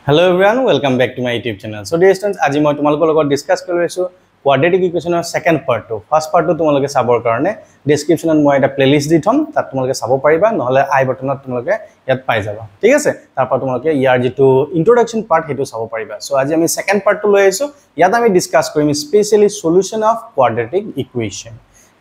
Hello everyone, welcome back to my YouTube channel. So dear students, আজি মই তোমালোকৰ লগত ডিসকাস কৰি আছো কোয়াড্ৰেটিক ইকুৱেচনৰ second part two. First part two তোমালোকে চাবৰ কাৰণে ডেসক্ৰিপচনত মই এটা প্লেলিষ্ট দি থম, তাত তোমালোকে চাব পাৰিবা, নহলে আই বটনত তোমালোকে ইয়াত পাই যাবা। ঠিক আছে? তাৰপৰা তোমালোকে ইয়াৰ যেটো ইন্ট্ৰোডাকচন পাৰ্ট হেতু চাব পাৰিবা। সো আজি আমি সেকেন্ড পাৰ্ট টু লৈ আছো। ইয়াত আমি ডিসকাস কৰিম স্পেশালি সলিউশন অফ কোয়াড্ৰেটিক ইকুৱেচন।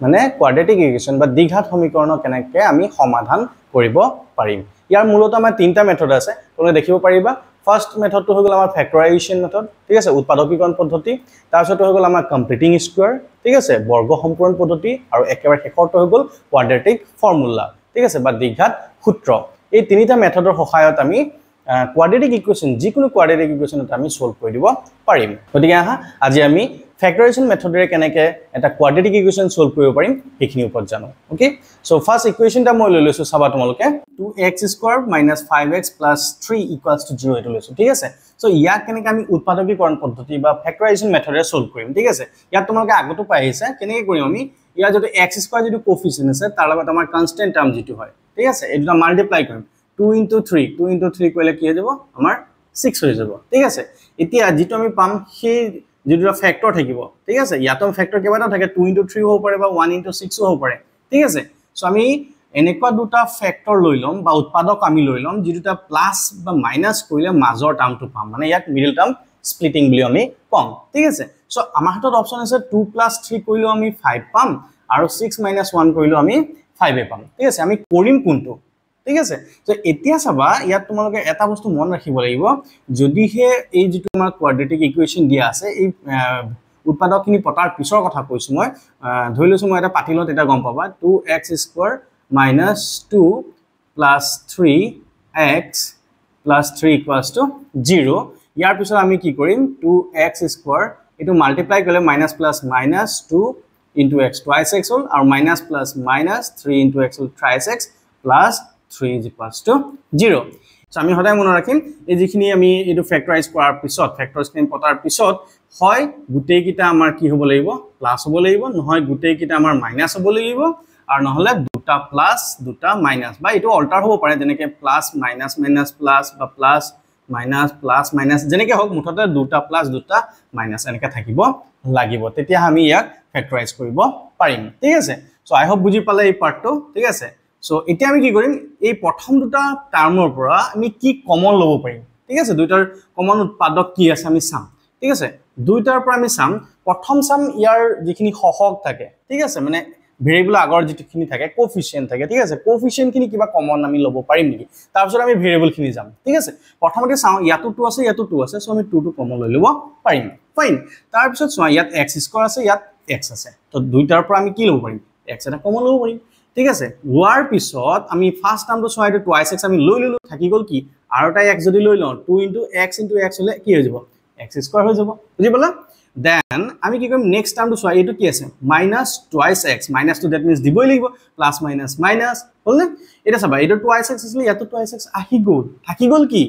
মানে কোয়াড্ৰেটিক ইকুৱেচন বা দ্বিঘাত সমীকৰণ কেনেকৈ আমি সমাধান কৰিব পাৰিম। ইয়াৰ মূলত আমাৰ তিনটা মেথড আছে। তুমি দেখিব পাৰিবা। First method to হগল আমাৰ ফ্যাক্টৰাইজেশন মেথড, ঠিক আছে, উৎপাদকীকৰণ পদ্ধতি। তাৰপিছত হগল আমাৰ কমপ্লিটিং স্কয়াৰ, ঠিক আছে, বৰ্গ সম্পূৰণ পদ্ধতি, আৰু একেবাৰে শেষৰটো হগল কোয়াড্ৰেটিক ফৰ্মুলা, ঠিক আছে, বা দ্বিঘাত সূত্ৰ। এই তিনিটা মেথডৰ সহায়ত আমি কোয়াড্ৰেটিক ইকুৱেচন, যিকোনো কোয়াড্ৰেটিক ইকুৱেচনত আমি সলভ কৰি দিব পাৰিম। গতিকে আহা আজি আমি ফ্যাক্টৰাইজেশন মেথডৰে কেনেকৈ এটা কোয়াড্ৰেটিক ইকুৱেচন সলভ কৰিব পাৰিম সেইখিনি ওপৰত জানো। ওকে, সো ফাৰ্স্ট ইকুৱেচনটা মই লৈ লৈছো, চাবা তোমালোকে 2x² - 5x + 3 = 0 এটো লৈছো। ঠিক আছে? সো ইয়াক কেনেকৈ আমি উৎপাদকীকৰণ পদ্ধতি বা ফ্যাক্টৰাইজেশন মেথডৰে সলভ কৰিম। ঠিক আছে? ইয়াত তোমালোকে আগতো পাই আহিছে কেনেকৈ কৰিম আমি। ইয়াৰ যেটো x² যেটো কোফিচিয়েন্ট আছে তাৰ লগত আমাৰ কনস্ট্যান্ট টাৰ্ম যেটো হয়, ঠিক আছে, এটো মাল্টিপ্লাই কৰিম। 2 * 3 2 * 3 কৰিলে কি হৈ যাব, আমাৰ 6 হৈ যাব। ঠিক আছে? এতিয়া যেটো আমি পাম সেই যেটো ফ্যাক্টৰ থাকিব, ঠিক আছে, ইয়াতো ফ্যাক্টৰ কেইবাটাও থাকে, 2 * 3 হ'ব পাৰে বা 1 * 6 হ'ব পাৰে। ঠিক আছে? সো আমি এনেকুৱা দুটা ফ্যাক্টৰ লৈ লম বা উৎপাদক আমি লৈ লম যেটা প্লাস বা মাইনাস কৰিলে মাজৰ টাৰ্মটো পাম, মানে ইয়াক মিডল টাৰ্ম স্প্লিটিং বুলি আমি কম। ঠিক আছে? সো আমাৰ হাতত অপচন আছে 2 + 3 কৰিলেও আমি 5 পাম, আৰু 6 - 1 কৰিলেও আমি 5 পাম। ঠিক আছে? আমি কৰিম কোনটো? ঠিক আছে? সো এতিয়া চাবা, ইয়াত তোমালোকে এটা বস্তু মন ৰাখিব লাগিব, যদিহে এই যেটো আমাৰ কোয়াড্ৰেটিক ইকুৱেচন দিয়া আছে, এই উৎপাদকখিনি পটাৰ পিছৰ কথা কৈছো মই, ধৰি লৈছো মই এটা পাতিলত এটা গম পাবা 2x² - 2 + 3x + 3 = 0। ইয়াৰ পিছত আমি কি কৰিম, 2x² এটো মাল্টিপ্লাই কৰিলে minus plus minus 2 * x twice x হল, আৰু মাইনাস প্লাস মাইনাস 3 * x হল thrice x plus 3 = 0। সো আমি সদায় মনত ৰাখিম এই যিখিনি আমি এটো ফ্যাক্টৰাইজ কৰাৰ পিছত, ফ্যাক্টৰছখিনি পতাৰ পিছত হয় গুটেই কিটা আমাৰ কি হ'ব লাগিব, প্লাস হ'ব লাগিব, নহয় গুটেই কিটা আমাৰ মাইনাস হ'ব লাগিব, আৰু নহলে দুটা প্লাস দুটা মাইনাস, বা এটো অল্টাৰ হ'ব পাৰে, যেনেকৈ প্লাস মাইনাস মাইনাস প্লাস বা প্লাস মাইনাস প্লাস মাইনাস, যেনেকৈ হোক মুঠতে দুটা প্লাস দুটা মাইনাস এনেকৈ থাকিব লাগিব, তেতিয়া আমি ইয়াক ফ্যাক্টৰাইজ কৰিব পাৰিম। ঠিক আছে? সো আই হোপ বুজি পালে এই পাৰ্টটো। ঠিক আছে? সো এতিয়া আমি কি কৰিম, এই প্ৰথম দুটা টাৰ্মৰ পৰা আমি কি কমন ল'ব পাৰিম। ঠিক আছে? দুইটাৰ কমন উৎপাদক কি আছে আমি চাম। ঠিক আছে? দুইটাৰ পৰা আমি চাম, প্ৰথম চাম ইয়াৰ যিখিনি সহগ থাকে, ঠিক আছে, মানে ভেৰিয়েবল আগৰ যেটোখিনি থাকে কোফিচিয়েন্ট থাকে। ঠিক আছে? কোফিচিয়েন্টখিনি কিবা কমন আমি ল'ব পাৰিম নেকি, তাৰপিছত আমি ভেৰিয়েবলখিনি যাম। ঠিক আছে? প্ৰথমতে চাওঁ ইয়াতো 2 আছে ইয়াতো 2 আছে, সো আমি 2 টো কমন লৈ ল'ব পাৰিম। ফাইন। তাৰপিছত চোৱা ইয়াত x² আছে ইয়াত x আছে, তো দুইটাৰ পৰা আমি কি ল'ব পাৰিম, x এটা কমন ল'ব পাৰিম। ঠিক আছে? লোৱাৰ পিছত আমি ফাৰ্স্ট টাৰ্মটো চোৱা, এটো twice x আমি লৈ ললো, থাকি গল কি আৰু এটা x যদি লৈ লওঁ 2 * x * x হলে কি হৈ যাব, x² হৈ যাব। বুজি পালা? দেন আমি কি কৰিম, নেক্সট টাৰ্মটো চোৱা, এটো কি আছে মাইনাস twice x, মাইনাসটো দ্যাট মিন্স দিবই লাগিব, প্লাস মাইনাস মাইনাস হল নে। এটা চাবা এটো twice x আছিল, ইয়াতো twice x আহি গল, থাকি গল কি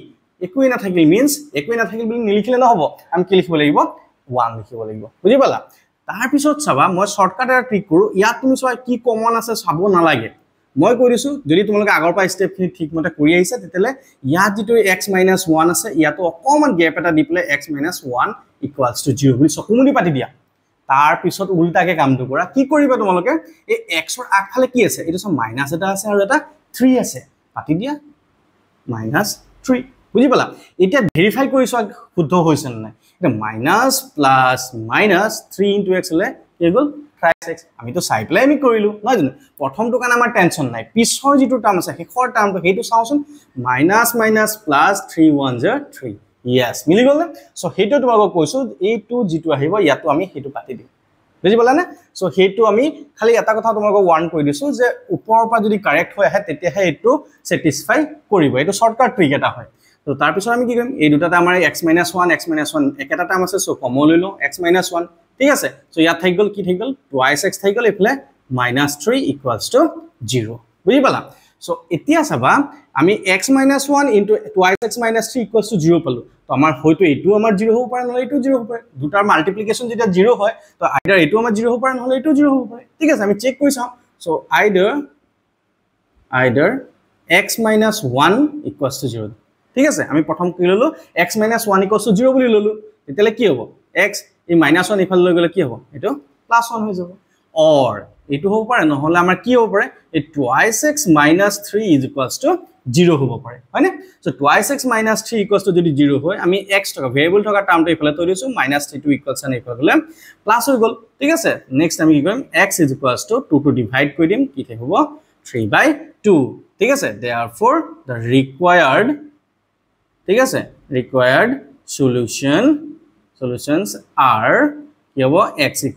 একোই না থাকিল, মিন্স একোই না থাকিল বুলি নিলিখিলে নহব, আমি কি লিখিব লাগিব 1 লিখিব লাগিব। বুজি পালা? তাৰ পিছত চাবা মই শৰ্টকাট এটা ট্ৰিক কৰো, ইয়াত তুমি চোৱা কি কমন আছে চাব নালাগে, মই কৈ দিছো, যদি তোমালোকে আগৰ পৰা স্টেপখিনি ঠিকমতে কৰি আহিছা তেতিয়ালে ইয়াত যেটো x - 1 আছে ইয়াতো অকমান গ্যাপ এটা দি পেলাই x - 1 = 0 বুলি চকুমুদি পাতি দিয়া। তাৰ পিছত উল্টাকে কামটো কৰা, কি কৰিবা তোমালোকে, এই x ৰ আগফালে কি আছে, এটো সব মাইনাস এটা আছে আৰু এটা 3 আছে, পাতি দিয়া -3। বুজি পালা? এতিয়া ভেৰিফাই কৰিছো শুদ্ধ হৈছে নে নাই। এটা মাইনাস প্লাস মাইনাস 3 * x হলে কি গল thrice x, আমি তো চাই প্লাই আমি কৰিলো নহয় জানো। প্ৰথমটো কাৰণে আমাৰ টেনচন নাই, পিছৰ যেটো টাৰ্ম আছে শেষৰ টাৰ্মটো হেতু চাওচোন, মাইনাস মাইনাস প্লাস 3 * 1 = 3। ইয়েস, মিলি গল না। সো হেতু তোমাক কৈছো, এইটো যেটো আহিব ইয়াতো আমি হেতু পাতি দিম। বুজি পালা না? সো হেতু আমি খালি এটা কথা তোমাক ওয়ার্ন কৰি দিছো যে ওপৰৰ পৰা যদি কাৰেক্ট হৈ আহে তেতিয়াহে এটো স্যাটিসফাই কৰিব, এটো শৰ্টকাট ট্ৰিক এটা হয়। তো তাৰ পিছত আমি কি কৰিম, এই দুটাতে আমাৰ x - 1 x - 1 একেটা টাৰ্ম আছে, সো কমন লৈ লওঁ x - 1। ঠিক আছে? সো ইয়াত থাকি গল কি থাকি গল twice x থাকি গল, এফালে -3 = 0। বুজি পালা? সো এতিয়া চাবা আমি x - 1 * twice x - 3 = 0 পালো, তো আমাৰ হয়তো এটো আমাৰ 0 হ'ব পাৰে, নহলে এটো 0 হ'ব পাৰে। দুটাৰ মাল্টিপ্লিকেশন যেতিয়া 0 হয়, তো আইদাৰ এটো আমাৰ 0 হ'ব পাৰে, নহলে এটো 0 হ'ব পাৰে। ঠিক আছে? আমি চেক কৰি চাওঁ। So either x - 1 = 0। ঠিক আছে আমি প্ৰথম কি ললো x - 1 = 0 বুলি ললো তেতিয়ালে কি হ'ব x এই -1 ইফালে লৈ গলে কি হ'ব এটো +1 হৈ যাব or এটো হ'ব পাৰে নহলে আমাৰ কি হ'ব পাৰে এই twice x - 3 = 0 হ'ব পাৰে হয়নে সো twice x - 3 যদি 0 হয় আমি x টকা ভেৰিয়েবল থকা টাৰ্মটো ইফালে থৈ দিছো -3 টো ইকুৱেলছ আন ইফালে হলে প্লাস হৈ গল ঠিক আছে নেক্সট আমি কি কৰিম x = 2 টো ডিভাইড কৰি দিম কি হ'ব 3/2 ঠিক আছে therefore the required ঠিক আছে required solutions are কি হ'ব x =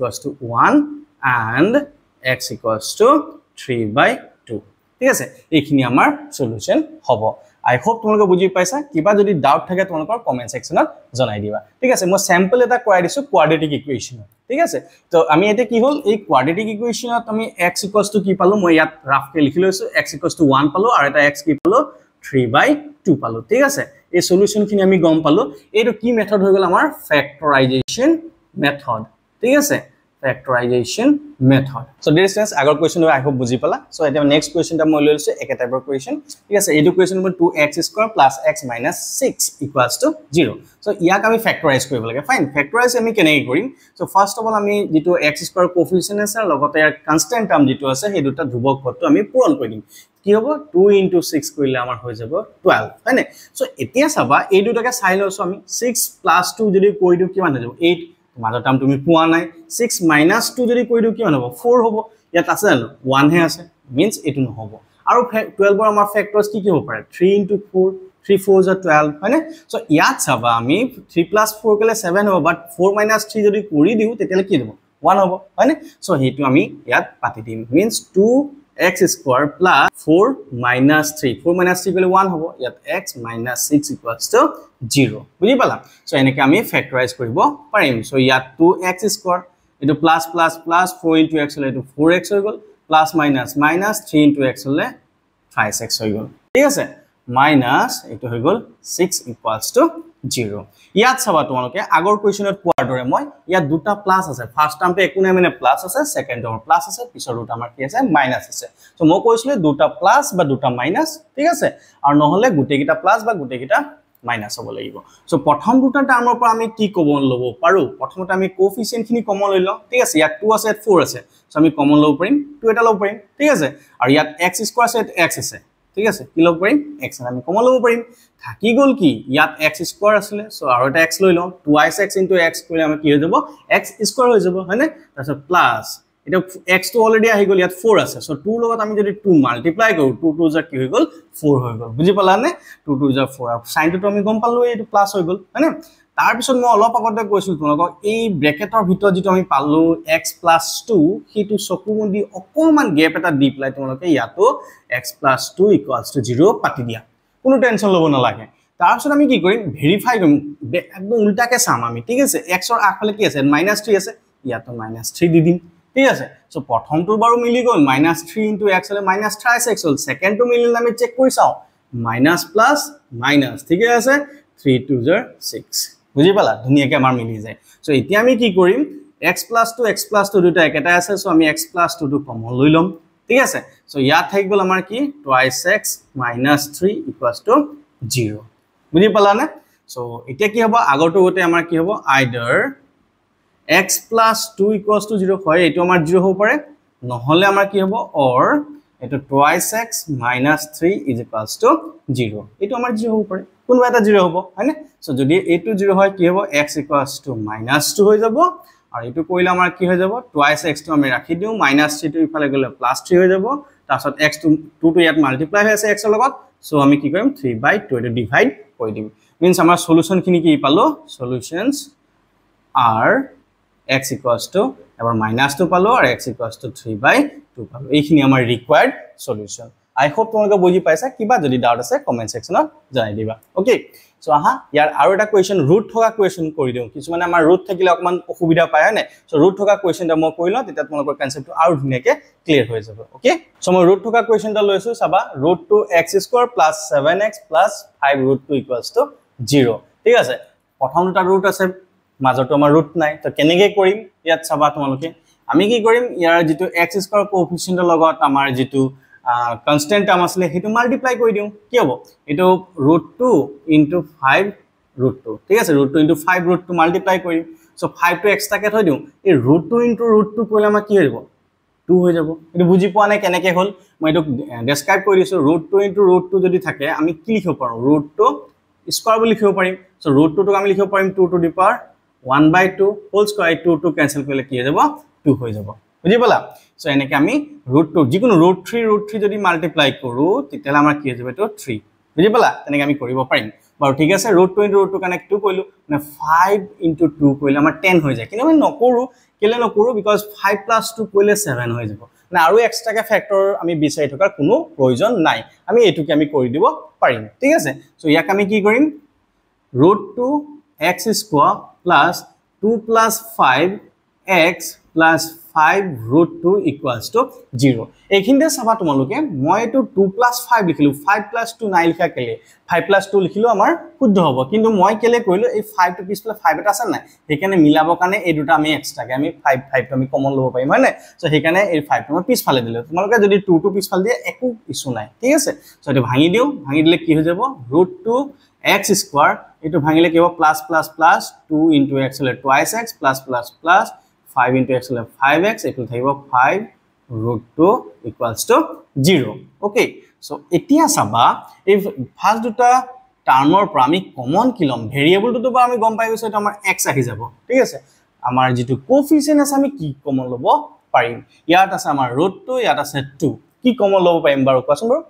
1 and x = 3/2 ঠিক আছে এইখিনি আমাৰ সলিউশন হ'ব আই হোপ তোমালোকে বুজি পাইছা কিবা যদি ডাউট থাকে তোমালোকৰ কমেন্ট সেকশনত জনাই দিবা ঠিক আছে মই স্যাম্পল এটা কৰাই দিছো কোয়াড্ৰেটিক ইকুৱেচন ঠিক আছে তো আমি এটা কি হল এই কোয়াড্ৰেটিক ইকুৱেচনত আমি x = কি পালো মই ইয়াত ৰাফকে লিখি লৈছো x = 1 পালো আৰু এটা x কি পালো 3/2 পালো ঠিক আছে এই সলিউশন খিনি আমি গম পালো এইটো কি মেথড হৈ গল আমাৰ ফ্যাক্টৰাইজেশন মেথড ঠিক আছে factorization method so dear students আগৰ কোৱেশ্চন I hope বুজি পালা so এটা নেক্সট কোৱেশ্চনটা মই লৈ লৈছো একে টাইপৰ কোৱেশ্চন ঠিক আছে এইটো question number 2x² + x - 6 = 0 so ইয়াক আমি ফ্যাক্টৰাইজ কৰিব লাগে ফাইন ফ্যাক্টৰাইজ আমি কেনেকৈ কৰিম so ফাৰ্স্ট অফ অল আমি যেটো x² কোএফিচিয়েন্ট আছে লগতে ইয়াৰ কনস্ট্যান্ট টাৰ্ম যেটো আছে সেই দুটা ধ্ৰুবক পদটো আমি পূৰণ কৰি দিম কি হ'ব 2 * 6 কৰিলে আমাৰ হৈ যাব 12 হয়নে so এতিয়া চাবা এই দুটাকে চাই লৈছো আমি 6 + 2 যদি কৰি দিও কিমান হৈ যাব 8 মাজৰ টাৰ্ম তুমি পোৱা নাই 6 - 2 যদি কৰি দিও কিমান হ'ব 4 হ'ব ইয়াত আছে জানো 1 হে আছে মিন্স এটো নহব আৰু 12 ৰ আমাৰ ফ্যাক্টৰস কি কি হ'ব পাৰে 3 * 4 3 4 = 12 হয়নে সো ইয়াত চাবা আমি 3 + 4 কলে 7 হ'ব বাট 4 - 3 যদি কৰি দিও তেতিয়ালে কি হ'ব 1 হ'ব হয়নে সো হেতু আমি ইয়াত পাতি দিম মিন্স 2x² + 4 - 3 4 - 3 কলে 1 হ'ব ইয়াত x - 6 = 0 বুজি পালা সো এনেকে আমি ফ্যাক্টৰাইজ কৰিব পাৰিম সো ইয়াত 2x² এটো প্লাস প্লাস প্লাস 4 * x হলে এটো 4x হৈ গল প্লাস মাইনাস মাইনাস 3 * x হলে 5x হৈ গল ঠিক আছে মাইনাস এটো হৈ গল 6 = 0 ইয়াত চাবা তোমালোকে আগৰ কোৱেশ্চনত পোৱাৰ দৰে মই ইয়াত দুটা প্লাস আছে ফাৰ্স্ট টাৰ্মটো একো নাই মানে প্লাস আছে সেকেন্ড টাৰ্ম প্লাস আছে পিছৰ দুটা আমাৰ কি আছে মাইনাস আছে সো মই কৈছিলো দুটা প্লাস বা দুটা মাইনাস ঠিক আছে আৰু নহলে গুটেকিটা প্লাস বা গুটেকিটা মাইনাস হ'ব লাগিব সো প্ৰথম দুটা টাৰ্মৰ পৰা আমি কি কমন লব পাৰো প্ৰথমতে আমি কোএফিচিয়েন্ট খিনি কমন লৈ লওঁ ঠিক আছে ইয়াত 2 আছে ইয়াত 4 আছে সো আমি কমন লব পাৰিম 2 এটা লব পাৰিম ঠিক আছে আৰু ইয়াত x² আছে ইয়াত x আছে ঠিক আছে কি লব পাৰিম x আমি কমন লব পাৰিম থাকি গল কি ইয়াত x² আছিল সো আৰু এটা x লৈ লওঁ 2x * x কৰিলে আমাৰ কি হৈ যাব x² হৈ যাব হয়নে তাৰছত প্লাস এটা x তো অলৰেডি আহি গল ইয়াত 4 আছে সো 2 লগত আমি যদি 2 মাল্টিপ্লাই কৰো 2 2 যা কি হৈ গল 4 হৈ গল বুজি পালা নে 2 2 যা 4 আৰু সাইনটো আমি গম পালো এইটো প্লাস হৈ গল হয়নে তাৰ পিছত মই অলপ আগতে কৈছিল তোমালোকক এই ব্ৰেকেটৰ ভিতৰত যেটো আমি পালো x + 2 হিটো চকু মুদি অকমান গ্যাপ এটা দি প্লাই তোমালোকে ইয়াতো x + 2 = 0 পাতি দিয়া কোনো টেনচন লব নালাগে তাৰ পিছত আমি কি কৰিম ভেৰিফাই কৰিম একদম উল্টাকে চাম আমি ঠিক আছে x ৰ আগফালে কি আছে -3 আছে ইয়াতো -3 দি দিম ঠিক আছে সো প্ৰথমটো বাৰু মিলি গল -3 * x হলে -3x হল সেকেন্ডটো মিলিলে আমি চেক কৰি চাও মাইনাস প্লাস মাইনাস ঠিক আছে 3 2 6 বুজি পালা ধুনিয়াকে আমাৰ মিলি যায় সো এতিয়া আমি কি কৰিম x + 2 দুটা একেটা আছে সো আমি x + 2 টো কমন লৈ লম ঠিক আছে সো ইয়াত থাকি গল আমাৰ কি twice x - 3 = 0 বুজি পালা না সো এতিয়া কি হ'ব আগৰটো গতে আমাৰ কি হ'ব either x + 2 = 0 হয় এটো আমাৰ 0 হ'ব পাৰে নহলে আমাৰ কি হ'ব or এটো twice x - 3 = 0 এটো আমাৰ 0 হ'ব পাৰে কোনবা এটা 0 হ'ব হয়নে সো যদি এটো 0 হয় কি হ'ব x = -2 হৈ যাব আৰু এটো কইলে আমাৰ কি হৈ যাব twice x টো আমি ৰাখি দিও -3 টো ইফালে গলে +3 হৈ যাব তাৰছত x টো 2 টো ইয়াত মাল্টিপ্লাই হৈ আছে x ৰ লগত সো আমি কি কৰিম 3/2 এটো ডিভাইড কৰি দিম মিন্স আমাৰ সলিউশন খিনি কি পালো সলিউশনস are x = এবাৰ -2 পালো আৰু x = 3/2 পালো এইখিনি আমাৰ ৰিকোয়াৰ্ড সলিউশন আই হোপ তোমালোকে বুজি পাইছা কিবা যদি ডাউট আছে কমেন্ট সেকশনত জনাই দিবা ওকে সো আহা ইয়াৰ আৰু এটা কোৱেশ্চন ৰুট থকা কোৱেশ্চন কৰি দিও কিছু মানে আমাৰ ৰুট থাকিলে অকমান অসুবিধা পায় হয় নাই সো ৰুট থকা কোৱেশ্চনটা মই কৰিলো তেতিয়া তোমালোকৰ কনসেপ্টটো আৰু ধুনিয়াকে ক্লিয়াৰ হৈ যাব ওকে সো মই ৰুট থকা কোৱেশ্চনটা লৈছো চাবা √2x² + 7x + 5√2 = 0 ঠিক আছে প্ৰথম দুটা ৰুট আছে মাজৰটো আমাৰ ৰুট নাই তো কেনেকৈ কৰিম ইয়াত চাবা তোমালোকে আমি কি কৰিম ইয়াৰ যেটো x² কোএফিচিয়েন্টৰ লগত আমাৰ যেটো কনস্ট্যান্ট টাৰ্ম আসলে হেতু মাল্টিপ্লাই কৰি দিও কি হ'ব এটো √2 * 5 √2 ঠিক আছে √2 * 5 √2 মাল্টিপ্লাই কৰিম সো 5 টো এক্সট্ৰাকে থৈ দিও এই √2 * √2 কৰিলে আমাৰ কি হ'ব 2 হৈ যাব এটো বুজি পোৱা নাই কেনেকে হ'ল মই এটো ডেসক্ৰাইব কৰি দিছো √2 * √2 যদি থাকে আমি কি লিখিব পাৰো √2 স্কয়াৰ বুলি লিখিব পাৰিম সো √2 টো আমি লিখিব পাৰিম 2 to the power 1/2 whole square 2 to cancel কৰিলে কি হৈ যাব 2 হৈ যাব বুজি পালা সো এনেকে আমি √2 যিকোনো √3 যদি মাল্টিপ্লাই কৰো তেতিয়ালে আমাৰ কি হৈ যাব এটো 3 বুজি পালা তেনেকে আমি কৰিব পাৰিম বাৰু ঠিক আছে √2 * √2 কানেক্ট 2 কৰিলো মানে 5 * 2 কৰিলে আমাৰ 10 হৈ যায় কিন্তু আমি নকৰো কেলে নকৰো বিকজ 5 + 2 কৰিলে 7 হৈ যাব না আৰু এক্সট্ৰাকে ফ্যাক্টৰ আমি বিচাৰি থকাৰ কোনো প্ৰয়োজন নাই আমি এটুকে আমি কৰি দিব পাৰিম ঠিক আছে সো ইয়াক আমি কি কৰিম √2 x² + 2 + 5x + 5 √2 = 0 এইখিনিতে চাবা তোমালোকে মই এটো 2 + 5 লিখিলো 5 + 2 নাই লিখা কেলে 5 + 2 লিখিলো আমাৰ শুদ্ধ হ'ব কিন্তু মই কেলে কৰিলো এই 5 টো পিছফালে 5 এটা আছে নাই হেকানে মিলাবৰ কাৰণে এই দুটা আমি এক্সট্ৰাকে আমি 5 টো আমি কমন লব পাৰিম হয় না সো হেকানে এই 5 টো মই পিছফালে দিলো তোমালোকে যদি 2 টো পিছফালে দিয়ে একো ইস্যু নাই ঠিক আছে সো এটো ভাঙি দিও ভাঙি দিলে কি হৈ যাব √2 x² এটো ভাঙিলে কি হ'ব প্লাস প্লাস প্লাস 2 * x হলে twice x plus plus plus 5 * x হলে 5x এটো থাকিব 5 √2 = 0 ওকে সো এতিয়া চাবা এই ফার্স্ট দুটা টাৰ্মৰ পৰা আমি কমন কি লম ভেৰিয়েবলটো তো আমি গম পাই গৈছো এটা আমাৰ x আহি যাব ঠিক আছে আমাৰ যেটো কোফিচিয়েন্ট আছে আমি কি কমন লব পাৰিম ইয়াত আছে আমাৰ √2 ইয়াত আছে 2 কি কমন লব পাৰিম বাৰু কোৱাচোন বাৰু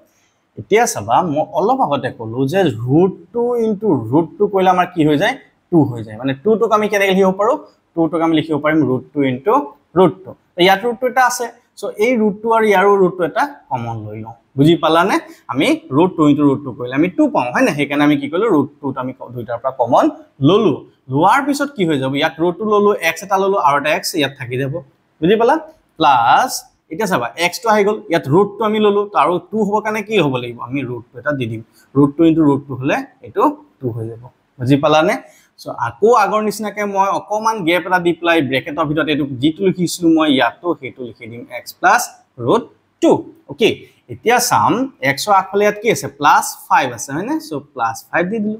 এতিয়া চাবা মই অলপ আগতে কলো যে √2 * √2 কৰিলে আমাৰ কি হৈ যায় 2 হৈ যায় মানে 2 টোক আমি কেনেকৈ লিখিব পাৰো 2 টোক আমি লিখিব পাৰিম √2 * √2 ইয়াত √2 এটা আছে সো এই √2 আৰু ইয়াৰো √2 এটা কমন লৈ লও বুজি পালানে আমি √2 * √2 কৰিলে আমি 2 পাও হয় না হেকানে আমি কি কৰিলো √2 টো আমি দুইটাৰ পৰা কমন ললো লোৱাৰ পিছত কি হৈ যাব ইয়াত √2 ললো x এটা ললো আৰু এটা x ইয়াত থাকি যাব বুজি পালা প্লাস এটা চাবা x টো আহি গল ইয়াত √2 আমি ললো আৰু 2 হ'ব কাৰণে কি হ'ব লাগিব আমি √2 এটা দি দিম √2 * √2 হলে এটো 2 হৈ যাব বুজি পালানে সো আকৌ আগৰ নিচিনাকে মই অকমান গেপ এটা দি প্লাই ব্ৰেকেটৰ ভিতৰত এটো জিটো লিখিছিলো মই ইয়াতো হেতু লিখি দিম x + √2 ওকে এতিয়া সাম x ৰ আগফালে ইয়াত কি আছে +5 আছে হয়নে সো +5 দি দিলো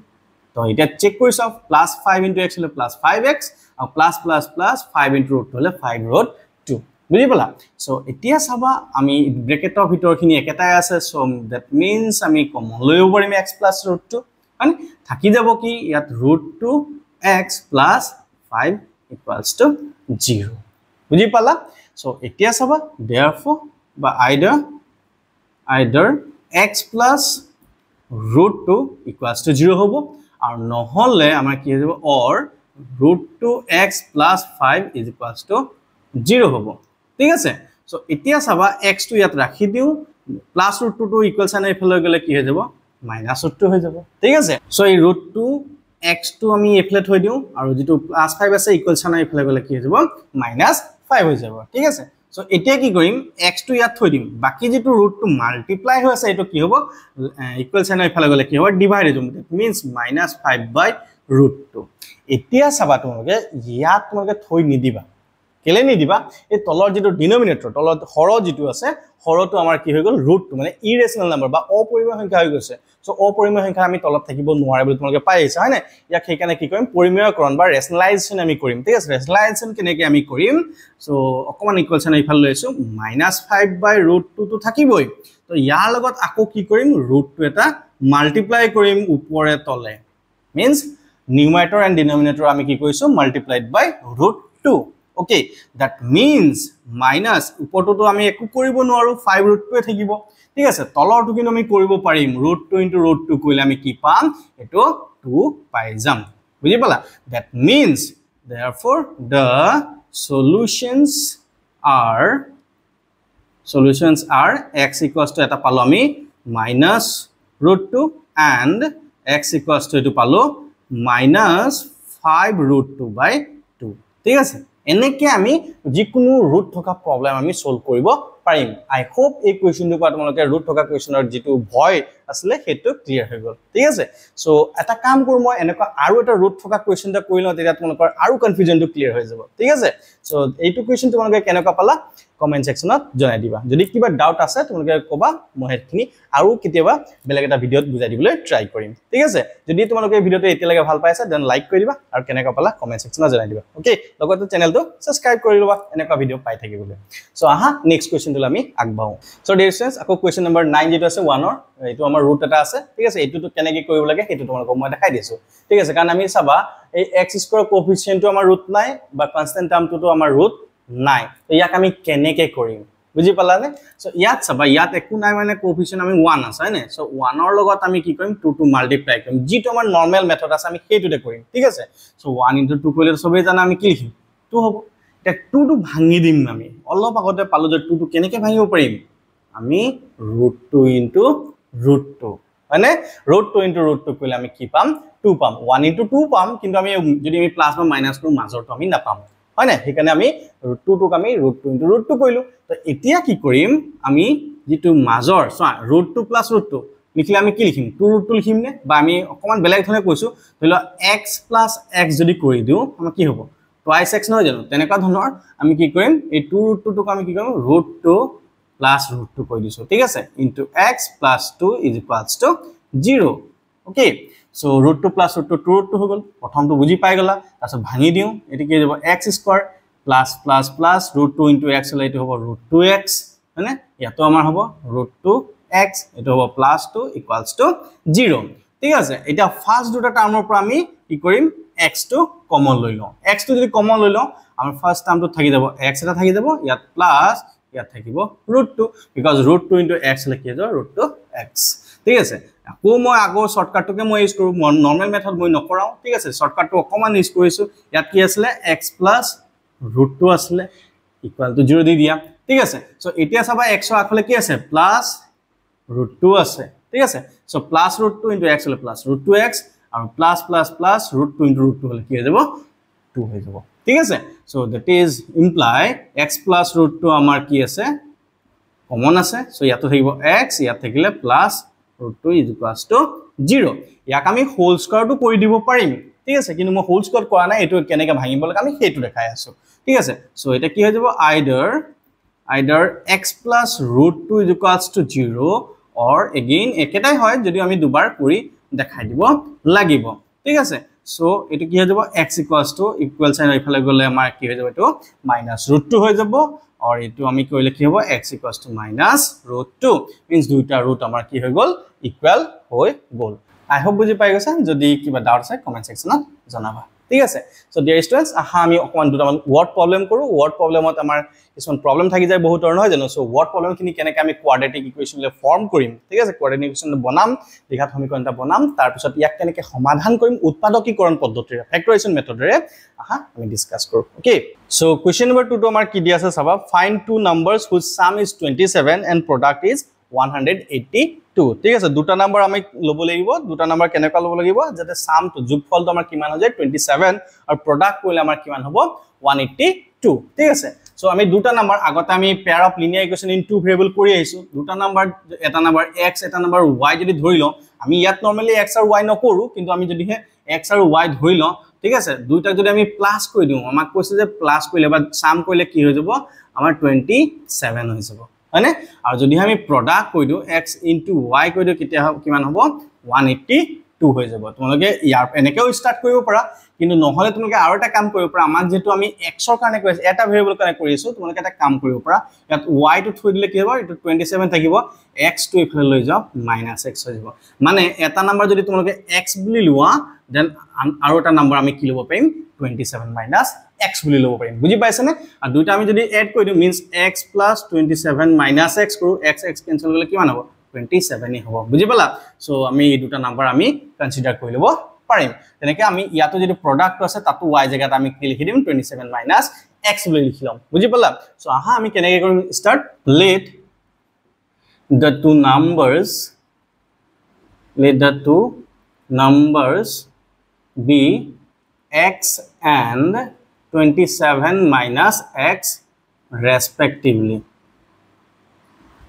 তো এটা চেক কৰি চাও +5 * x হলে +5x আৰু +++5 * √2 হলে 5 √2 বুজি পালা সো এতিয়া চাবা আমি ব্ৰেকেটৰ ভিতৰখিনি একেটাই আছে সো দ্যাট মিন্স আমি কমন লৈ পাৰিম x + √2 মানে থাকি যাব কি ইয়াত √2x + 5 = 0 বুজি পালা সো এতিয়া চাবা therefore বা either x + √2 = 0 হ'ব আৰু নহলে আমাৰ কি হৈ যাব or √2x + 5 = 0 হ'ব ঠিক আছে সো এতিয়া চাবা x টো ইয়াত ৰাখি দিও প্লাস √2 টো ইকুৱেল সাইন এফালে গলে কি হৈ যাব -√2 হৈ যাব ঠিক আছে সো এই √2 x টো আমি এফালে থৈ দিও আৰু যেটো +5 আছে ইকুৱেল সাইন এফালে গলে কি হৈ যাব -5 হৈ যাব ঠিক আছে সো এতিয়া কি কৰিম x টো ইয়াত থৈ দিম বাকি যেটো √2 মাল্টিপ্লাই হৈ আছে এটো কি হ'ব ইকুৱেল সাইন এফালে গলে কি হ'ব ডিভাইড হৈ যাব মিন্স -5/√2 এতিয়া চাবা তোমালোকে ইয়াত তোমালোকে থৈ নিদিবা কেলে নিদিবা এই তলৰ যেটো ডিনোমিনেটৰ তলৰ হৰ যেটো আছে হৰটো আমাৰ কি হৈ গল √2 মানে ইৰেশনাল নাম্বাৰ বা অপৰিমেয় সংখ্যা হৈ গৈছে সো অপৰিমেয় সংখ্যা আমি তলত থাকিব নোৱাৰে বুলি তোমালোকে পাই আছে হয় না ইয়াক হেকানে কি কৰিম পৰিমেয়কৰণ বা ৰেশনালাইজেশন আমি কৰিম ঠিক আছে ৰেশনালাইজেশন কেনেকৈ আমি কৰিম সো অকমান ইকুৱেল সাইন ইফাল লৈছো -5/√2 টো থাকিবই তো ইয়াৰ লগত আকৌ কি কৰিম √2 এটা মাল্টিপ্লাই কৰিম ওপৰে তলে মিন্স নিউমাৰেটৰ এণ্ড ডিনোমিনেটৰ আমি কি কৰিছো multiplied by √2 okay that means minus উপৰটো তো আমি একো কৰিব নোৱাৰো 5 √2 এ থাকিব ঠিক আছে তলৰটো কিন্তু আমি কৰিব পাৰিম √2 * √2 কইলে আমি কি পাম এটো 2 পাই যাম বুজি পালা that means therefore the solutions are x equals to eta পালো আমি -√2 and x equals to এটো পালো -5√2/2 ঠিক আছে এনেকে আমি যিকোনো ৰুট থকা প্ৰবলেম আমি সলভ কৰিব পাৰিম আই হোপ এই কোৱেশ্চনটো পৰা তোমালোকে ৰুট থকা কোৱেশ্চনৰ যেটো ভয় আসলে হেতু ক্লিয়াৰ হৈ গল ঠিক আছে সো এটা কাম কৰো মই এনেকা আৰু এটা ৰুট থকা কোৱেশ্চন এটা কৰিলো তেতিয়া তোমালোকৰ আৰু কনফিউজনটো ক্লিয়াৰ হৈ যাব ঠিক আছে সো এইটো কোৱেশ্চন তোমালোকে কেনেকা পালা কমেন্ট সেকশনত জনাই দিবা যদি কিবা ডাউট আছে তোমালোকে কবা মই হেখিনি আৰু কিতেবা বেলেগ এটা ভিডিওত বুজাই দিবলৈ ট্ৰাই কৰিম ঠিক আছে যদি তোমালোকে ভিডিওটো এতিয়ালৈকে ভাল পাইছা দেন লাইক কৰি দিবা আৰু কেনেকা পালা কমেন্ট সেকশনত জনাই দিবা ওকে লগতে চেনেলটো সাবস্ক্ৰাইব কৰি লবা এনেকা ভিডিও পাই থাকিবলৈ সো আহা নেক্সট কোৱেশ্চনটো আমি আগবাও সো ডিয়াৰ স্টুডেন্টস আকৌ কোৱেশ্চন নম্বৰ 9 যেটো আছে 1 ৰ এইটো আমাৰ ৰুট এটা আছে ঠিক আছে এইটো কেনেকৈ কৰিব লাগে সেইটো তোমালোকক মই দেখাই দিছো ঠিক আছে কাৰণ আমি চাবা এই x স্কয়াৰ কোএফিচিয়েন্টটো আমাৰ ৰুট নাই বা কনস্ট্যান্ট টাৰ্মটো আমাৰ ৰুট নাই তো ইয়াক আমি কেনেকৈ কৰিম বুজি পালানে সো ইয়াত চাবা ইয়াত একো নাই মানে কোএফিচিয়েন্ট আমি 1 আছে না সো 1 ৰ লগত আমি কি কৰিম 2 টু মাল্টিপ্লাই কৰিম যেটো আমাৰ নৰমাল মেথড আছে আমি সেইটোতে কৰিম ঠিক আছে সো 1 * 2 কৰিলে সবে জানা আমি কি লিখিম 2 হ'ব এটা 2 টু ভাঙি দিম আমি অলপ আগতে পালো যে 2 টু কেনেকৈ ভাঙিব পাৰিম আমি √2 * √2 মানে √2 * √2 কৰিলে আমি কি পাম 2 পাম 1 * 2 পাম কিন্তু আমি যদি আমি প্লাস বা মাইনাস কৰো মাজৰটো আমি নাপাম হয় না সেইকাৰণে আমি √2 টোক আমি √2 * √2 কৰিলো তো এতিয়া কি কৰিম আমি যেটো মাজৰ চোৱা √2 + √2 লিখিলে আমি কি লিখিম 2 √2 লিখিম নে বা আমি অকমান বেলেগ ধৰণে কৈছো ধৰিলো x + x যদি কৰি দিও আমাৰ কি হ'ব twice x নহয় জানো তেনেকা ধৰণৰ আমি কি কৰিম এই 2 √2 টোক আমি কি কৰিম √2 plus √2 কৰি দিছো ঠিক আছে into x plus 2 is equals to 0 okay so √2 plus √2 2 হৈ গল প্ৰথমটো বুজি পাই গলা তাৰছত ভাঙি দিও এটি কি যাব x square plus plus plus √2 into x হলে এটো হ'ব √2x মানে ইয়াতো আমাৰ হ'ব √2x এটো হ'ব +2 equals to 0 ঠিক আছে এটা ফাৰ্স্ট দুটা টাৰ্মৰ পৰা আমি কি কৰিম x টো কমন লৈ লওঁ x টো যদি কমন লৈ লওঁ আমাৰ ফাৰ্স্ট টাৰ্মটো থাকি যাব x এটা থাকি যাব ইয়াত প্লাস ইয়াত থাকিব √2 because √2 into x লিখি যাব √2x ঠিক আছে আকৌ মই আগৰ শৰ্টকাটটোকে মই ইউজ কৰো নৰমাল মেথড মই নকৰাও ঠিক আছে শৰ্টকাটটো অকমান ইউজ কৰিছো ইয়াত কি আছিল x + √2 আছিল ইকুয়াল টু 0 দি দিয়া ঠিক আছে সো এতিয়া চাবা x ৰ আগফালে কি আছে প্লাস √2 আছে ঠিক আছে সো প্লাস √2 into x হলে প্লাস √2x আৰু প্লাস প্লাস প্লাস √2 into √2 হলে কি হৈ যাব 2 হৈ যাব ঠিক আছে so that is imply x plus √2 আমাৰ কি আছে কমন আছে সো ইয়াতো থাকিব x ইয়াত থাকিলে প্লাস √2 is equals to 0 ইয়াক আমি হোল স্কয়াৰটো কৰি দিব পাৰিম ঠিক আছে কিন্তু মই হোল স্কয়াৰ কৰা নাই এটো কেনেকৈ ভাঙিব লাগে আমি সেইটো দেখাই আছো ঠিক আছে সো এটা কি হৈ যাব either x plus √2 is equals to 0 or again একেটাই হয় যদি আমি দুবাৰ কৰি দেখাই দিব লাগিব ঠিক আছে সো এটো কি হৈ যাব x equals to equal sign ইফালে গলে আমাৰ কি হৈ যাব এটো -√2 হৈ যাব और এটো আমি কইলে কি হ'ব x equals to -√2 means দুইটা ৰুট আমাৰ কি হৈ গল ইকুয়াল হৈ গল আই হোপ বুজি পাই গৈছা যদি কিবা ডাউট আছে কমেন্ট সেকশনত জনাবা ঠিক আছে সো ডিয়াৰ স্টুডেন্টস আহা আমি অকমান দুটামান ওয়াৰ্ড প্ৰবলেম কৰো ওয়াৰ্ড প্ৰবলেমত আমাৰ কিছুমান প্ৰবলেম থাকি যায় বহুত ধৰণৰ নহয় জানো সো ওয়াৰ্ড প্ৰবলেম খিনি কেনেকৈ আমি কোয়াড্ৰেটিক ইকুৱেচনলে ফৰ্ম কৰিম ঠিক আছে কোয়াড্ৰেটিক ইকুৱেচন বনাম দ্বিঘাত সমীকৰণ এটা বনাম তাৰ পিছত ইয়াক কেনেকৈ সমাধান কৰিম উৎপাদকীকৰণ পদ্ধতিৰে ফেক্টৰাইজেশ্যন মেথডেৰে আহা আমি ডিসকাস কৰো ওকে সো কোৱেশ্চন নম্বৰ 2 টো আমাৰ কি দিয়া আছে চাবা find two numbers whose sum is 27 and product is 182 ঠিক আছে দুটা নাম্বার আমি লব লাগিব দুটা নাম্বার কেনেকা লব লাগিব যাতে সাম তো যোগফলটো আমাৰ কিমান হৈ যায় 27 আৰু প্ৰডাক্ট কৰিলে আমাৰ কিমান হ'ব 182 ঠিক আছে সো আমি দুটা নাম্বাৰ আগতে আমি pair of linear equation in two variable কৰি আইছো দুটা নাম্বাৰ এটা নাম্বাৰ x এটা নাম্বাৰ y যদি ধৰি লওঁ আমি ইয়াত নৰমালি x আৰু y নকৰো কিন্তু আমি যদি x আৰু y ধৰি লওঁ ঠিক আছে দুইটা যদি আমি প্লাস কৰি দিও আমাক কৈছে যে প্লাস কৰিলে বা সাম কৰিলে কি হৈ যাব আমাৰ 27 হৈ যাব হয়নে আৰু যদি আমি প্ৰডাক্ট কৰি দিও x into y কৰি দিও কিটা কিমান হ'ব 182 হৈ যাব তোমালোকে ইয়াৰ এনেকেও স্টাৰ্ট কৰিব পাৰা কিন্তু নহলে তোমালোকে আৰু এটা কাম কৰিব পাৰা আমাক যেটো আমি x ৰ কাৰণে কৈছে এটা ভেৰিয়েবল কাৰণে কৰিছো তোমালোকে এটা কাম কৰিব পাৰা ইয়াত y টো থৈ দিলে কি হ'ব এটো 27 থাকিব x টো ইফালে লৈ যাও -x হৈ যাব মানে এটা নাম্বার যদি তোমালোকে x বুলি লোৱা দেন আৰু এটা নাম্বাৰ আমি কি লব পাৰিম 27 - x বুলি লব পাৰিম বুজি পাইছানে আৰু দুইটা আমি যদি এড কৰি দিও মিন্স x + 27 - x কৰো x কেনসেল কৰিলে কিমান হ'ব 27 হ'ব বুজি পালা সো আমি এই দুটা নাম্বার আমি কনসিডার কৰি লব পাৰিম তেনেকৈ আমি ইয়াতো যদি প্ৰডাক্ট আছে তাতো y জায়গাত আমি কি লিখি দিম 27 - x বুলি লিখি লম বুজি পালা সো আহা আমি কেনেকৈ কৰিম start let the two numbers be x and 27 - x respectively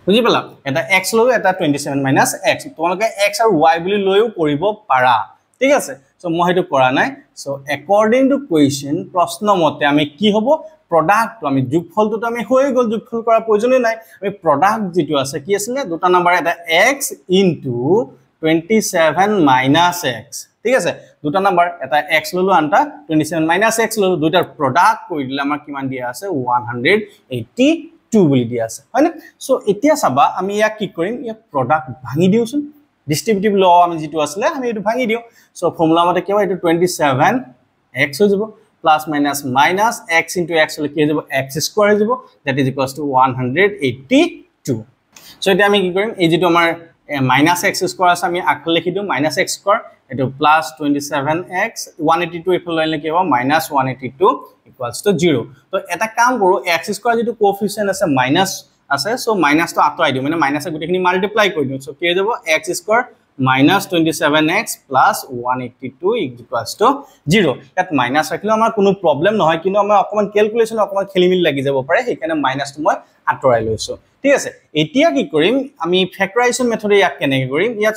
বুজি পালা এটা x লৈ এটা 27 - x তোমালোকে x আৰু y বুলি লৈও কৰিব পাৰা ঠিক আছে সো মই হেতু কৰা নাই সো according to question প্ৰশ্ন মতে আমি কি হ'ব product তো আমি যোগফলটো তো আমি হৈ গল যোগফল কৰা প্ৰয়োজন নাই আমি product যেটো আছে কি আছিল দুটা নাম্বাৰ এটা x into 27 minus x ঠিক আছে দুটা নাম্বাৰ এটা x ললো আনটা 27 minus x ললো দুটাৰ product কৰি দিলে আমাৰ কিমান দিয়া আছে 182 বুলি দিয়া আছে হয় না সো এতিয়া চাবা আমি ইয়াক কি কৰিম ইয়াক product ভাঙি দিওছন distributive law আমি যেটো আসলে আমি এটো ভাঙি দিও সো ফর্মুলা মতে কি হয় এটো 27 x হৈ যাব plus minus minus x into x হলে কি হৈ যাব x স্কয়ার হৈ যাব that is equals to 182 so এটা আমি কি কৰিম এই যেটো আমাৰ minus x স্কয়ার আছে আমি আগফালে লিখি দিও minus x স্কয়ার এটো plus 27x 182 এফালে লইলে কি হ'ব minus 182 equals to 0 তো এটা কাম কৰো x স্কয়াৰ যেটো কোএফিসিয়েন্ট আছে minus আছে সো মাইনাস তো আতৰাই দিও মানে মাইনাস গুটেখিনি মাল্টিপ্লাই কৰি দিও সো কি হৈ যাব x square minus 27x plus 182 equals to 0 ইয়াত মাইনাস ৰাখিলে আমাৰ কোনো প্ৰবলেম নহয় কিন্তু আমাৰ অকমান ক্যালকুলেশন অকমান খেলিমিল লাগি যাব পাৰে সেইকাৰণে মাইনাস তো মই আতৰাই লৈছো ঠিক আছে এতিয়া কি কৰিম আমি ফ্যাক্টৰাইজেশন মেথডে ইয়াক কেনেকৈ কৰিম ইয়াত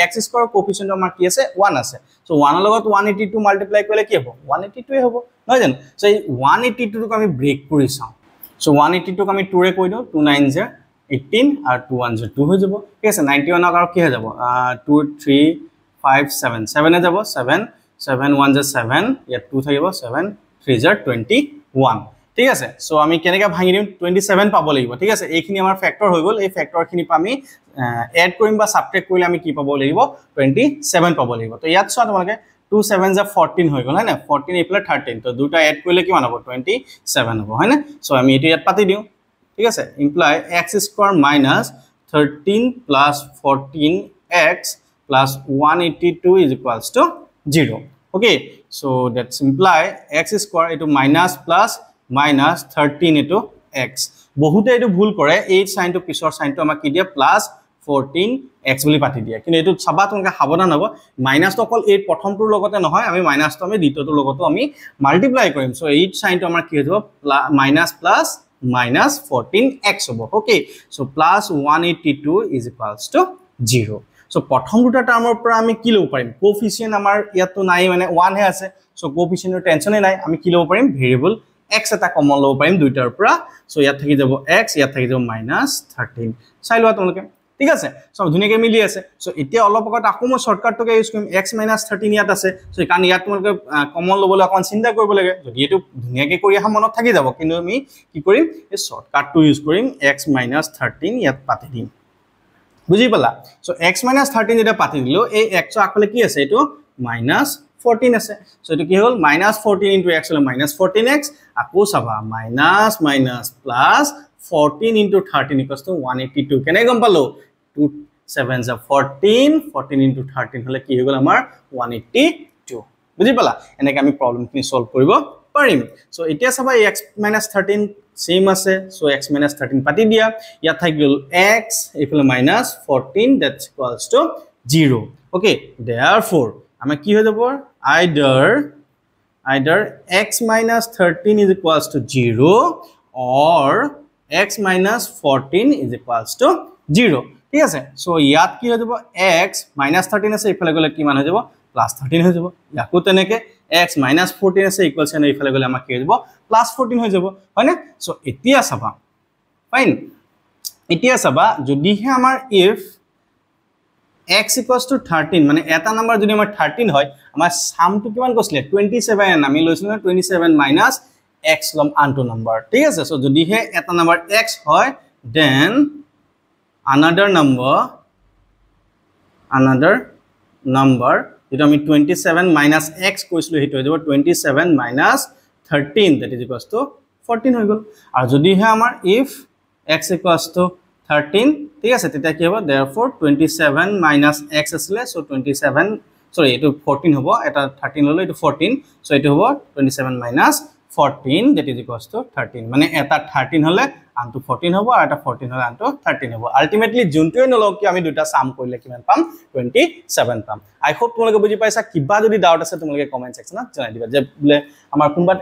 x স্কয়াৰ কোএফিসিয়েন্ট আমাৰ কি আছে 1 আছে সো 1 ৰ লগত 182 মাল্টিপ্লাই কৰিলে কি হ'ব 182 হ'ব নহয় জানো সো এই 182 ক আমি ব্ৰেক কৰি চাও So 182 को আমি 2 रे কই দিও 2 9 0 18 और 2 1 0 2 হৈ যাব ঠিক আছে 91 আৰু কি হৈ যাব 2 3 5 7 7 এ যাব 7 7 1 0 7 ইয়াত 2 থাকিব 7 3 0 21 ঠিক আছে সো আমি কেনেকা ভাঙি দিম 27 পাব লাগিব ঠিক আছে এইখিনি আমাৰ ফ্যাক্টৰ হৈ গল এই ফ্যাক্টৰ খিনি আমি এড কৰিম বা সাবট্ৰেক্ট কৰিলে আমি কি পাব লাগিব 27 পাব লাগিব তো ইয়াত চোৱা তোমালোকে 2 7 जा 14 হৈ গল হয় না 14 এপ্লাই 13 তো দুটা এড কৰিলে কিমান হ'ব 27 হ'ব হয় না সো আমি এটো ইয়াত পাতি দিও ঠিক আছে imply x square minus 13 plus 14x plus 182 is equals to 0 okay so that's imply x square into minus plus minus 13 into x বহুতে এটো ভুল কৰে এই সাইনটো পিছৰ সাইনটো আমাক কি দিয়ে প্লাস 14x বুলি পাতি দিয়া কিন্তু এটো সবা তোমাকে সাবধান হ'ব মাইনাস তো অকল এই প্ৰথমটোৰ লগতে নহয় আমি মাইনাস তো আমি দ্বিতীয়টোৰ লগতো আমি মাল্টিপ্লাই কৰিম সো এই সাইনটো আমাৰ কি হ'ব মাইনাস প্লাস minus 14x হ'ব okay so plus 182 is equals to 0 so প্ৰথম দুটা টাৰ্মৰ পৰা আমি কি লব পাৰিম কোএফিসিয়েন্ট আমাৰ ইয়াতো নাই মানে 1 হে আছে so কোএফিসিয়েন্টৰ টেনচনে নাই আমি কি লব পাৰিম ভেৰিয়েবল x এটা কমন লব পাৰিম দুইটাৰ পৰা so ইয়াত থাকি যাব x ইয়াত থাকি যাব -13 চাই লোৱা তোমালোকে ঠিক আছে সব ধুনিয়াকে মিলি আছে সো এতিয়া অলপ আগত আকো মই শর্টকাট টকে ইউজ কৰিম x - 13 ইয়াত আছে সো কাৰণ ইয়াত তোমালোকে কমন লবলৈ অকন চিন্তা কৰিব লাগে যদি এটো ধুনিয়াকে কৰি আহা মনত থাকি যাব কিন্তু আমি কি কৰিম এই শৰ্টকাট টু ইউজ কৰিম x - 13 ইয়াত পাতি দিম বুজি পালা সো x - 13 যেটা পাতি দিলো এই x আকলে কি আছে এটো -14 আছে সো এটো কি হল -14 into x হল -14x আকো সাবা minus minus plus 14 into 13 equals to 182 কেনে গম পালো 2 7 is 14 14 into 13 হলে কি হৈ গল আমাৰ 182 বুজি পালা এনেকৈ আমি প্ৰবলেম খিনি সলভ কৰিব পাৰিম সো এতিয়া চাবা x - 13 সেম আছে সো x - 13 পাতি দিয়া ইয়াত থাকি গল x ইফালে -14 that equals to 0 okay therefore আমাৰ কি হৈ যাব either x - 13 is equals to 0 or x minus 14 is equals to 0 ঠিক আছে সো ইয়াত কি হৈ যাব x -13 আছে ইফালে গলে কি মান হৈ যাব +13 হৈ যাব ইয়াকো তেনেকে x -14 আছে ইকুৱেলছ এনে ইফালে গলে আমাৰ কি হৈ যাব +14 হৈ যাব হয় না সো এতিয়া চাবা ফাইন এতিয়া চাবা যদি হে আমাৰ if x equals to 13 মানে এটা নাম্বাৰ যদি আমাৰ 13 হয় আমাৰ সামটো কিমান কৈছিলে 27 আমি লৈছিলো 27 minus x লম আনটো নাম্বার ঠিক আছে সো যদি হে এটা নাম্বার x হয় then another number যেটা আমি 27 minus x কৈছিলো হেটো হৈ যাব 27 minus 13 that is equals to 14 হৈ গল আৰু যদি হে আমাৰ if x equals to 13 ঠিক আছে তেতিয়া কি হ'ব therefore 27 minus x আসলে so 27 sorry এটো 14 হ'ব এটা 13 ললো এটো 14 so এটো হ'ব 27 minus 14 that is equals to 13 মানে এটা 13 হলে আনটো 14 হ'ব আৰু এটা 14 হলে আনটো 13 হ'ব আলটিমেটলি জুনটোই নলও কি আমি দুটা সাম কৰিলে কিমান পাম 27 পাম আই হোপ তোমালোকে বুজি পাইছা কিবা যদি ডাউট আছে তোমালোকে কমেন্ট সেকশনত জনাই দিবা যে বলে আমাৰ কোনবা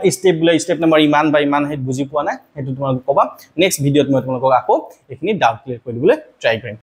স্টেপ নম্বৰ ইমান বা ইমান হেত বুজি পোৱা নাই হেতু তোমালোকে কবা নেক্সট ভিডিওত মই তোমালোকক আকৌ এখিনি ডাউট ক্লিয়াৰ কৰি দিবলৈ ট্ৰাই কৰিম